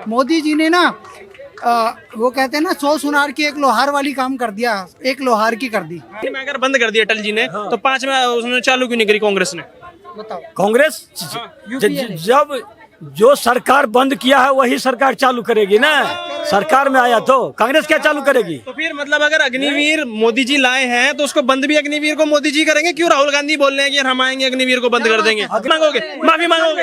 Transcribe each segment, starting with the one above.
मोदी जी ने ना वो कहते हैं ना 100 सुनार की एक लोहार वाली काम कर दिया, एक लोहार की कर दी। में अगर बंद कर दिया अटल जी ने तो 5 में उसने चालू क्यों नहीं करी कांग्रेस ने? बताओ। कांग्रेस जब जो सरकार बंद किया है वही सरकार चालू करेगी ना। सरकार में आया तो कांग्रेस क्या चालू करेगी? तो फिर मतलब अगर अग्निवीर मोदी जी लाए हैं तो उसको बंद भी अग्निवीर को मोदी जी करेंगे? क्यों राहुल गांधी बोल रहे हैं कि हम आएंगे अग्निवीर को बंद कर देंगे? मांगोगे? माफी मांगोगे?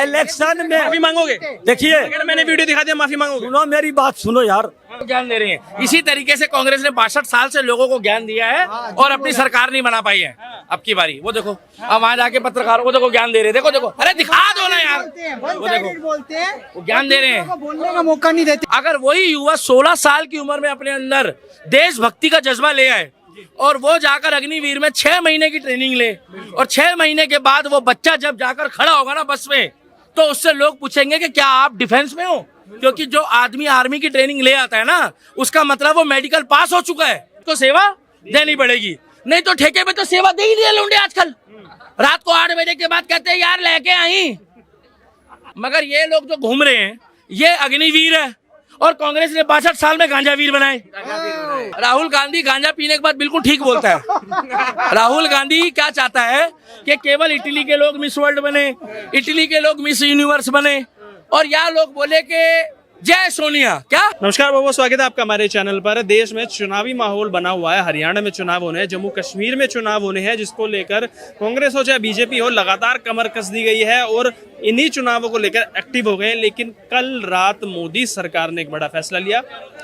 इलेक्शन में माफी मांगोगे? देखिए, अगर मैंने वीडियो दिखा दिया माफी मांगोगे? सुनो मेरी बात सुनो यार। ज्ञान दे रहे हैं। इसी तरीके से कांग्रेस ने 62 साल से लोगों को ज्ञान दिया है और अपनी सरकार नहीं बना पाई है। अब की बारी वो देखो, अब वहां जाके पत्रकारों को देखो ज्ञान दे रहे, देखो देखो, अरे दिखा दो ना यार, वो देखो बोलते हैं, वो ज्ञान दे रहे हैं, बोलने का मौका नहीं देते। अगर वही युवा 16 साल की उम्र में अपने अंदर देशभक्ति का जज्बा ले आए और वो जाकर अग्निवीर में 6 महीने की ट्रेनिंग ले और 6 महीने के बाद वो बच्चा जब जाकर खड़ा होगा ना बस में, तो उससे लोग पूछेंगे कि क्या आप डिफेंस में हो? क्योंकि जो आदमी आर्मी की ट्रेनिंग ले आता है ना, उसका मतलब वो मेडिकल पास हो चुका है, तो सेवा देनी पड़ेगी। नहीं तो ठेके पे तो सेवा दे ही नहीं लौंडे आजकल। रात को 8 बजे के बाद कहते हैं यार लेके आई, मगर ये लोग जो घूम रहे हैं ये अग्निवीर है और कांग्रेस ने 62 साल में गांजावीर बनाए। राहुल गांधी गांजा पीने के बाद बिल्कुल ठीक बोलता है। राहुल गांधी क्या चाहता है कि केवल इटली के लोग मिस वर्ल्ड बने, इटली के लोग मिस यूनिवर्स बने और यहाँ लोग बोले कि जय सोनिया। क्या? नमस्कार बाबू, स्वागत है आपका हमारे चैनल पर। देश में चुनावी माहौल बना हुआ है, हरियाणा में चुनाव होने हैं, जम्मू कश्मीर में चुनाव होने हैं, जिसको लेकर कांग्रेस हो चाहे बीजेपी हो लगातार कमर कस दी गई है और इन्हीं चुनावों को लेकर एक्टिव हो गए। लेकिन कल रात मोदी सरकार ने एक बड़ा फैसला लिया,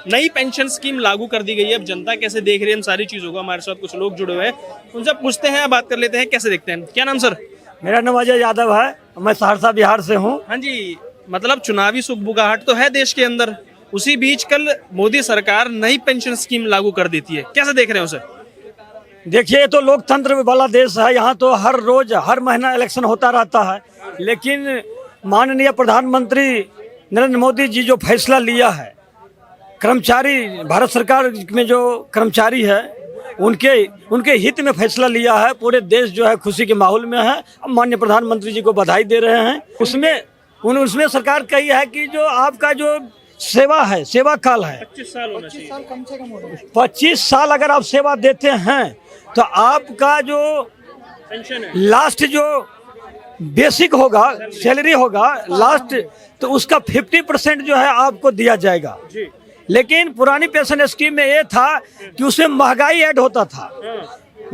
नई पेंशन स्कीम लागू कर दी गई है। अब जनता कैसे देख रही है इन सारी चीजों को, हमारे साथ कुछ लोग जुड़े हुए हैं, उनसे पूछते हैं, बात कर लेते हैं, कैसे देखते हैं। क्या नाम सर? मेरा नाम अजय यादव है, मैं सहरसा बिहार से हूँ। हाँ जी, मतलब चुनावी सुगबुगाहट तो है देश के अंदर, उसी बीच कल मोदी सरकार नई पेंशन स्कीम लागू कर देती है, कैसे देख रहे हो उसे? देखिए, ये तो लोकतंत्र वाला देश है, यहाँ तो हर रोज हर महीना इलेक्शन होता रहता है। लेकिन माननीय प्रधानमंत्री नरेंद्र मोदी जी जो फैसला लिया है, कर्मचारी भारत सरकार में जो कर्मचारी है उनके हित में फैसला लिया है। पूरे देश जो है खुशी के माहौल में है। माननीय प्रधानमंत्री जी को बधाई दे रहे हैं। उसमें सरकार कही है कि जो आपका जो सेवा है, सेवा काल है 25 साल होना चाहिए। कम से कम होगा। 25 साल अगर आप सेवा देते हैं तो आपका जो पेंशन है, लास्ट जो बेसिक होगा, सैलरी होगा लास्ट, तो उसका 50% जो है आपको दिया जाएगा। लेकिन पुरानी पेंशन स्कीम में ये था कि उसमें महंगाई ऐड होता था।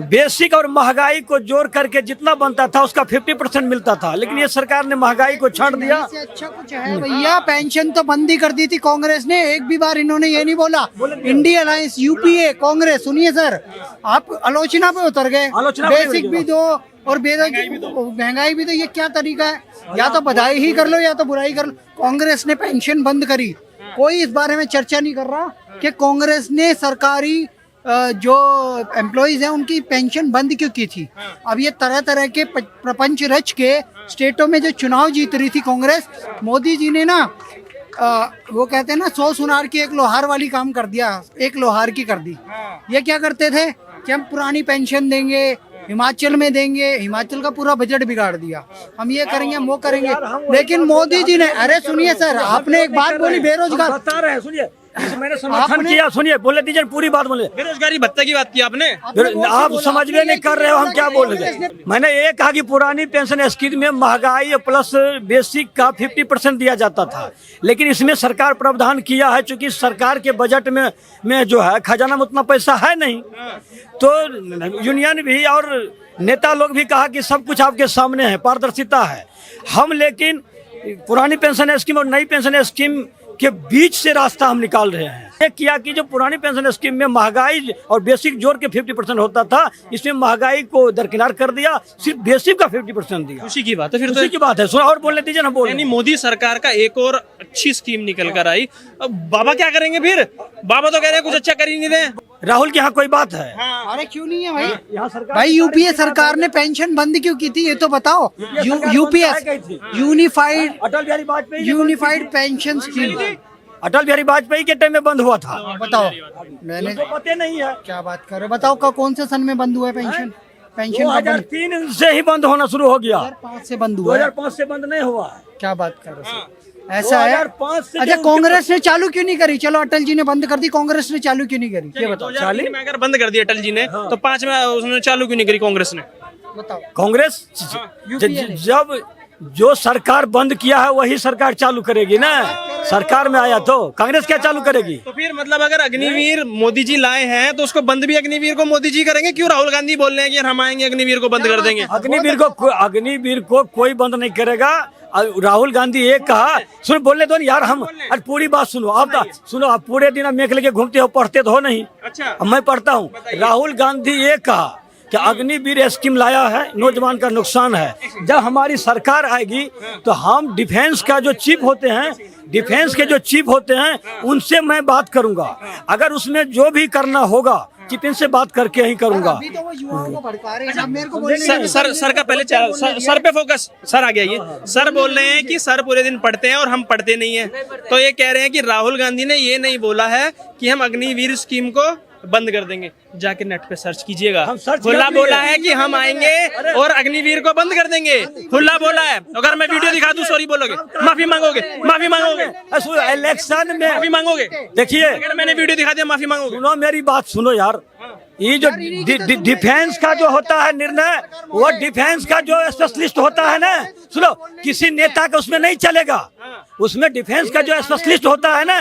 बेसिक और महंगाई को जोड़ करके जितना बनता था उसका 50% मिलता था। लेकिन ये सरकार ने महंगाई को छांट दिया। इससे अच्छा कुछ है भैया? पेंशन तो बंद ही कर दी थी कांग्रेस ने, एक भी बार इन्होंने ये नहीं बोला। इंडिया अलायंस, यूपीए, कांग्रेस, सुनिए सर, आप आलोचना पे उतर गए। बेसिक भी दो और महंगाई भी दो, ये क्या तरीका है? या तो बधाई ही कर लो या तो बुराई कर लो। कांग्रेस ने पेंशन बंद करी, कोई इस बारे में चर्चा नहीं कर रहा कि कांग्रेस ने सरकारी जो एम्प्लॉइज हैं उनकी पेंशन बंद क्यों की थी। अब ये तरह तरह के प्रपंच रच के स्टेटों में जो चुनाव जीत रही थी कांग्रेस, मोदी जी ने ना वो कहते हैं ना 100 सुनार की एक लोहार वाली काम कर दिया, एक लोहार की कर दी। ये क्या करते थे कि हम पुरानी पेंशन देंगे, हिमाचल में देंगे, हिमाचल का पूरा बजट बिगाड़ दिया, हम ये करेंगे, हम वो करेंगे। लेकिन मोदी जी ने, अरे सुनिए सर, आपने एक बात बोली बेरोजगार, बता रहे हैं, सुनिए, मैंने समर्थन किया, सुनिए, बोले दीजिए पूरी बात बोले। बेरोजगारी भत्ते की बात की आपने, आप समझ में नहीं कर रहे हो हम क्या बोल रहे हैं। मैंने ये कहा कि पुरानी पेंशन स्कीम में महंगाई प्लस बेसिक का 50% दिया जाता था। लेकिन इसमें सरकार प्रावधान किया है, चूंकि सरकार के बजट में जो है खजाना में उतना पैसा है नहीं, तो यूनियन भी और नेता लोग भी कहा कि सब कुछ आपके सामने है, पारदर्शिता है। हम लेकिन पुरानी पेंशन स्कीम और नई पेंशन स्कीम के बीच से रास्ता हम निकाल रहे हैं। ये किया कि जो पुरानी पेंशन स्कीम में महंगाई और बेसिक जोड़ के 50% होता था, इसमें महंगाई को दरकिनार कर दिया, सिर्फ बेसिक का 50% दिया। खुशी की बात है, फिर खुशी की बात है। और बोलने दीजिए ना, बोल। यानी मोदी सरकार का एक और अच्छी स्कीम निकल कर आई। अब बाबा क्या करेंगे फिर? बाबा तो कह रहे हैं कुछ अच्छा कर ही नहीं रहे। राहुल के यहाँ कोई बात है? अरे क्यों नहीं है भाई? यहाँ सरकार, भाई यूपीए सरकार ने पेंशन बंद क्यों की थी ये तो बताओ। UPS, unified Atal Bihari Vajpayee, unified pension scheme, Atal Bihari Vajpayee के टाइम में बंद हुआ था। बताओ, मैंने तो पता नहीं है क्या बात कर रहे हो? बताओ कौन से सन में बंद हुआ है पेंशन? पेंशन 2003 से ही बंद होना शुरू हो गया। 2005 से बंद हुआ है। 2005 से बंद नहीं हुआ है। क्या बात कर रहे हो? ऐसा है। 2005 से अच्छा, जो कांग्रेस ने चालू क्यों नहीं करी? चलो अटल जी ने बंद कर दी, कांग्रेस ने चालू क्यों नहीं करी? ये बताओ। 2003 में अगर बंद कर दिया अटल जी ने तो 5 में उसने चालू क्यों नहीं करी कांग्रेस ने? बताओ। कांग्रेस जब जो सरकार बंद किया है वही सरकार चालू करेगी ना। सरकार में आया तो कांग्रेस क्या चालू करेगी? तो फिर मतलब अगर अग्निवीर मोदी जी लाए हैं तो उसको बंद भी अग्निवीर को मोदी जी करेंगे? क्यों राहुल गांधी बोल रहे हैं कि यार हम आएंगे अग्निवीर को बंद कर देंगे? अग्निवीर को कोई बंद नहीं करेगा। राहुल गांधी एक कहा, सुन बोलने दो यार, हम आज पूरी बात सुनो। आप सुनो, आप पूरे दिन मेघ लेके घूमते हो, पढ़ते तो हो नहीं? अच्छा, अब मैं पढ़ता हूँ। राहुल गांधी ये कहा कि अग्निवीर स्कीम लाया है, नौजवान का नुकसान है। जब हमारी सरकार आएगी तो हम डिफेंस का जो चीफ होते हैं, डिफेंस के जो चीफ होते हैं उनसे मैं बात करूंगा। अगर उसमें जो भी करना होगा चीफ इनसे बात करके ही करूंगा। अभी तो वो युवाओं को भड़का रहे हैं। अब मेरे को बोलने सर का पहले सर पे फोकस। सर आ गया ये। सर बोल रहे हैं कि सर पूरे दिन पढ़ते हैं और हम पढ़ते नहीं है। तो ये कह रहे हैं कि राहुल गांधी ने ये नहीं बोला है कि हम अग्निवीर स्कीम को बंद कर देंगे। जाके नेट पे सर्च कीजिएगा। खुला बोला है कि हम आएंगे और अग्निवीर को बंद कर देंगे। खुला बोला है। अगर मैं वीडियो दिखा दूं सॉरी बोलोगे, माफी मांगोगे? माफी मांगोगे? इलेक्शन में माफी मांगोगे? देखिए, अगर मैंने वीडियो दिखा दिया माफी मांगोगे? सुनो मेरी बात सुनो यार। ये जो डिफेंस का जो होता है निर्णय, वो डिफेंस का जो स्पेशलिस्ट होता है ना, सुनो, किसी नेता का उसमें नहीं चलेगा। उसमें डिफेंस का जो स्पेशलिस्ट होता है ना,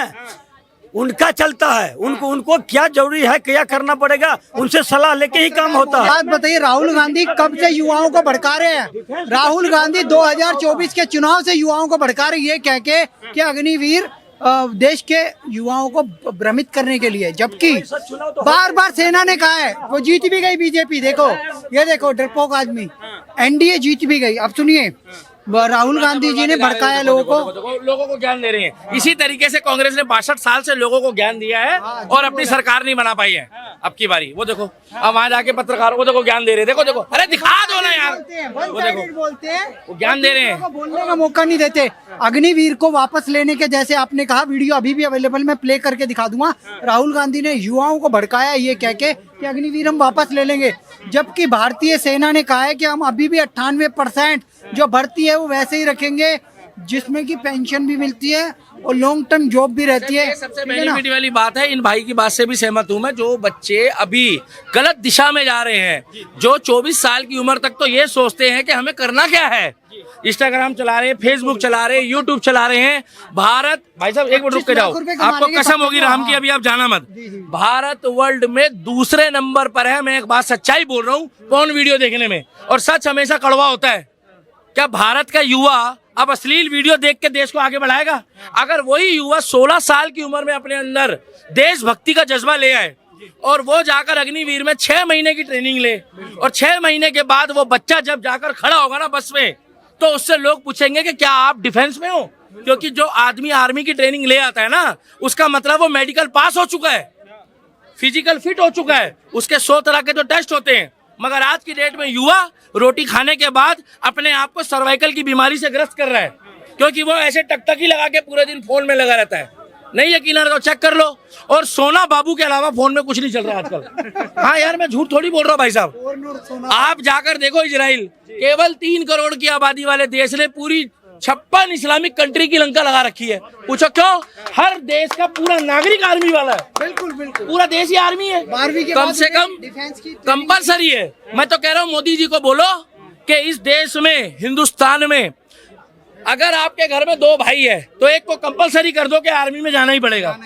उनका चलता है। उनको क्या जरूरी है, क्या करना पड़ेगा, उनसे सलाह लेके ही काम होता है। बात बताइए, राहुल गांधी कब से युवाओं को भड़का रहे हैं? राहुल गांधी 2024 के चुनाव से युवाओं को भड़का रहे, ये कह के कि अग्निवीर देश के युवाओं को भ्रमित करने के लिए, जबकि बार बार सेना ने कहा है। वो जीत भी गई बीजेपी। देखो, ये देखो डरपोक आदमी, एनडीए जीत भी गई। अब सुनिए, राहुल गांधी जी ने भड़काया लोगों को ज्ञान दे रहे हैं। इसी तरीके से कांग्रेस ने 62 साल से लोगों को ज्ञान दिया है और अपनी सरकार नहीं बना पाई है। अब की बारी वो देखो, अब वहाँ जाके पत्रकारों को देखो ज्ञान दे रहे। देखो देखो, अरे दिखा दो ना यार। वो देखो, बोलते हैं, वो ज्ञान दे रहे हैं, बोलने का मौका नहीं देते। अग्निवीर को वापस लेने के, जैसे आपने कहा, वीडियो अभी भी अवेलेबल, मैं प्ले करके दिखा दूंगा। राहुल गांधी ने युवाओं को भड़काया ये कह के कि अग्निवीर हम वापस ले लेंगे, जबकि भारतीय सेना ने कहा है कि हम अभी भी 98% जो भर्ती है वो वैसे ही रखेंगे, जिसमें कि पेंशन भी मिलती है और लॉन्ग टर्म जॉब भी रहती है। सबसे बेनिफिट वाली बात है, इन भाई की बात से भी सहमत हूं मैं। जो बच्चे अभी गलत दिशा में जा रहे हैं, जो 24 साल की उम्र तक तो ये सोचते हैं कि हमें करना क्या है, इंस्टाग्राम चला रहे हैं, फेसबुक चला रहे हैं, यूट्यूब चला रहे हैं। भारत, भाई साहब एक मिनट रुक के जाओ, आपको कसम होगी राम की, अभी आप जाना मत। भारत वर्ल्ड में दूसरे नंबर पर है। मैं एक बात सच्चाई बोल रहा हूँ, पोर्न वीडियो देखने में, और सच हमेशा कड़वा होता है। क्या भारत का युवा अब अश्लील वीडियो देख के देश को आगे बढ़ाएगा? अगर वही युवा 16 साल की उम्र में अपने अंदर देशभक्ति का जज्बा ले आए और वो जाकर अग्निवीर में 6 महीने की ट्रेनिंग ले, और 6 महीने के बाद वो बच्चा जब जाकर खड़ा होगा ना बस में, तो उससे लोग पूछेंगे कि क्या आप डिफेंस में हो? क्योंकि जो आदमी आर्मी की ट्रेनिंग ले आता है ना, उसका मतलब वो मेडिकल पास हो चुका है, फिजिकल फिट हो चुका है, उसके 100 तरह के जो टेस्ट होते हैं। मगर आज की डेट में युवा रोटी खाने के बाद अपने आप को सर्वाइकल की बीमारी से ग्रस्त कर रहा है, क्योंकि वो ऐसे टकटकी लगा के पूरे दिन फोन में लगा रहता है। नहीं यकीन आ रहा तो चेक कर लो। और सोना बाबू के अलावा फोन में कुछ नहीं चल रहा आजकल। हाँ यार, मैं झूठ थोड़ी बोल रहा हूँ भाई साहब। आप जाकर देखो, इजराइल केवल 3 करोड़ की आबादी वाले देश ने पूरी 56 इस्लामिक कंट्री की लंका लगा रखी है। पूछो क्यों? हर देश का पूरा नागरिक आर्मी वाला है। बिल्कुल बिल्कुल, पूरा देश ही आर्मी है। 12वीं के कम से कम डिफेंस की कंपलसरी है। मैं तो कह रहा हूँ मोदी जी को बोलो कि इस देश में, हिंदुस्तान में, अगर आपके घर में 2 भाई है तो एक को कंपलसरी कर दो कि आर्मी में जाना ही पड़ेगा,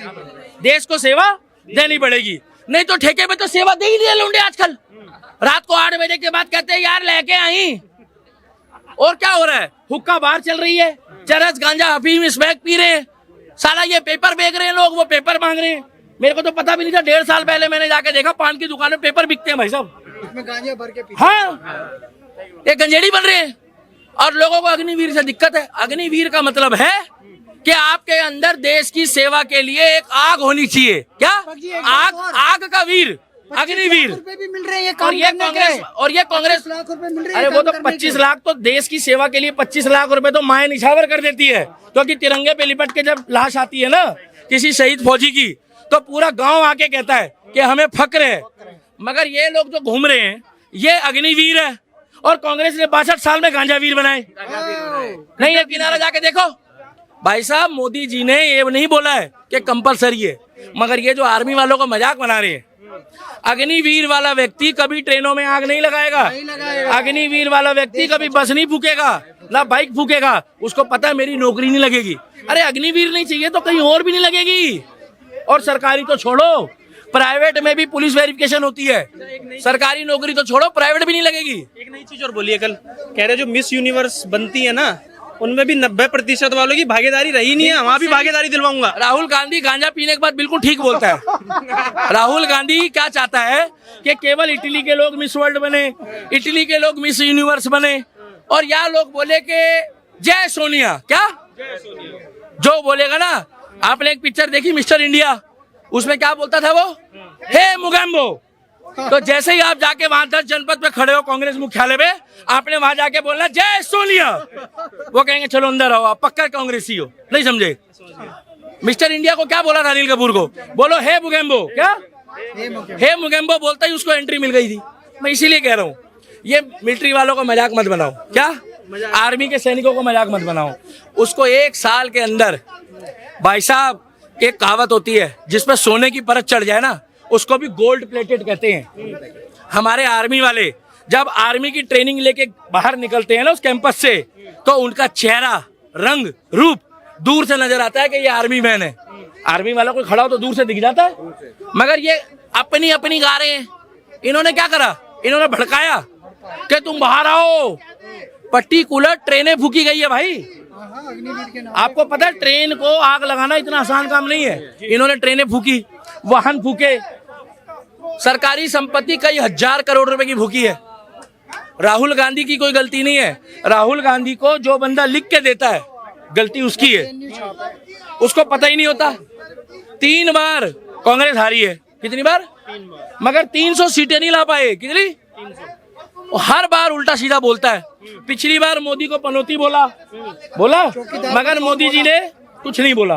देश को सेवा देनी पड़ेगी। नहीं तो ठेके पे तो सेवा दे ही दिया लौंडे आजकल। रात को 8 बजे के बाद कहते हैं यार लेके आई। और क्या हो रहा है? हुक्का बार चल रही है, चरस गांजा अफीम स्मैक पी रहे हैं, साला ये पेपर बेच रहे हैं लोग, वो पेपर मांग रहे हैं। मेरे को तो पता भी नहीं था, 1.5 साल पहले मैंने जाके देखा पान की दुकान में पेपर बिकते हैं भाई साहब, उसमें गांजा भर के पीते। हाँ, ये गंजेड़ी बन रहे हैं। और लोगों को अग्निवीर से दिक्कत है। अग्निवीर का मतलब है कि आपके अंदर देश की सेवा के लिए एक आग होनी चाहिए। क्या आग? आग का वीर, अग्निवीर। भी मिल रहे हैं और ये कांग्रेस लाख रुपए मिल रहे हैं। अरे वो तो 25 लाख तो देश की सेवा के लिए 25 लाख रुपए तो माए निछावर कर देती है, क्योंकि तिरंगे पे लिपट के जब लाश आती है ना किसी शहीद फौजी की, तो पूरा गांव आके कहता है कि हमें फक्र है। मगर ये लोग जो घूम रहे हैं ये अग्निवीर है, और कांग्रेस ने 62 साल में गांजावीर बनाए। नहीं है, किनारा जाके देखो, भाई साहब मोदी जी ने ये नहीं बोला है कि कंपलसरी है, मगर ये जो आर्मी वालों को मजाक बना रहे हैं, अग्निवीर वाला व्यक्ति कभी ट्रेनों में आग नहीं लगाएगा, अग्निवीर वाला व्यक्ति कभी बस नहीं फूकेगा, ना बाइक फूकेगा, उसको पता है मेरी नौकरी नहीं लगेगी। अरे अग्निवीर नहीं चाहिए तो कहीं और भी नहीं लगेगी। और सरकारी तो छोड़ो, प्राइवेट में भी पुलिस वेरिफिकेशन होती है, सरकारी नौकरी तो छोड़ो, प्राइवेट भी नहीं लगेगी। एक नई चीज और बोलिए, कल कह रहे जो मिस यूनिवर्स बनती है ना, उनमें भी 90% वालों की भागीदारी रही नहीं है, वहाँ भी भागीदारी दिलवाऊंगा। राहुल गांधी गांजा पीने के बाद बिल्कुल ठीक बोलता है। राहुल गांधी क्या चाहता है कि केवल इटली के लोग मिस वर्ल्ड बने, इटली के लोग मिस यूनिवर्स बने, और यहाँ लोग बोले कि जय सोनिया। क्या जो बोलेगा ना, आपने एक पिक्चर देखी मिस्टर इंडिया, उसमें क्या बोलता था वो, हे मुगेम्बो। तो जैसे ही आप जाके वहां 10 जनपद पे खड़े हो कांग्रेस मुख्यालय में, आपने वहां जाके बोलना जय सोनिया, वो कहेंगे चलो अंदर आओ, आप पक्का कांग्रेसी हो। नहीं समझे? मिस्टर इंडिया को क्या बोला था अनिल कपूर को, बोलो हे मुगेम्बो। क्या हे मुगेम्बो बोलता ही उसको एंट्री मिल गई थी। मैं इसीलिए कह रहा हूँ, ये मिलिट्री वालों को मजाक मत बनाओ। क्या आर्मी के सैनिकों को मजाक मत बनाओ। उसको 1 साल के अंदर, भाई साहब एक कहावत होती है, जिसपे सोने की परत चढ़ जाए ना, उसको भी गोल्ड प्लेटेड कहते हैं। हमारे आर्मी वाले जब आर्मी की ट्रेनिंग लेके बाहर निकलते हैं ना उस कैंपस से, तो उनका चेहरा, रंग, रूप दूर से नजर आता है कि ये आर्मी मैन है। आर्मी वाला कोई खड़ा हो तो दूर से दिख जाता है, मगर ये अपनी अपनी गा रहे हैं। इन्होंने क्या करा, इन्होंने भड़काया कि तुम बाहर आओ, पर्टिकुलर ट्रेनें फूकी गई है भाई। आपको पता है ट्रेन को आग लगाना इतना आसान काम नहीं है। इन्होंने ट्रेनें फूकी, वाहन फूके, सरकारी संपत्ति कई 1000 करोड़ रुपए की फूकी है। राहुल गांधी की कोई गलती नहीं है। राहुल गांधी को जो बंदा लिख के देता है, गलती उसकी है, उसको पता ही नहीं होता। 3 बार कांग्रेस हारी है। कितनी बार? 3 बार, मगर 300 सीटें नहीं ला पाए। कितनी? 300। हर बार उल्टा सीधा बोलता है। पिछली बार मोदी को पनौती बोला, मगर मोदी जी ने कुछ नहीं बोला।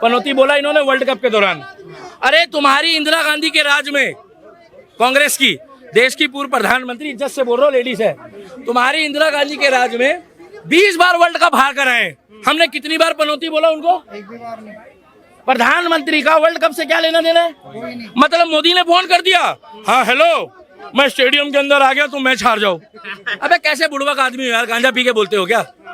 पनौती बोला इन्होंने वर्ल्ड कप के दौरान। अरे तुम्हारी इंदिरा गांधी के राज में, कांग्रेस की, देश की पूर्व प्रधानमंत्री, इज्जत से बोल रहा हूँ, लेडीज है, तुम्हारी इंदिरा गांधी के राज में 20 बार वर्ल्ड कप हार कर आए। हमने कितनी बार पनौती बोला उनको? एक भी बार नहीं। प्रधानमंत्री का वर्ल्ड कप से क्या लेना देना है? मतलब मोदी ने फोन कर दिया, हाँ हेलो मैं स्टेडियम के अंदर आ गया, तुम मैच हार जाओ। अबे कैसे बुड़वा का आदमी हो यार, गांजा पी के बोलते हो क्या?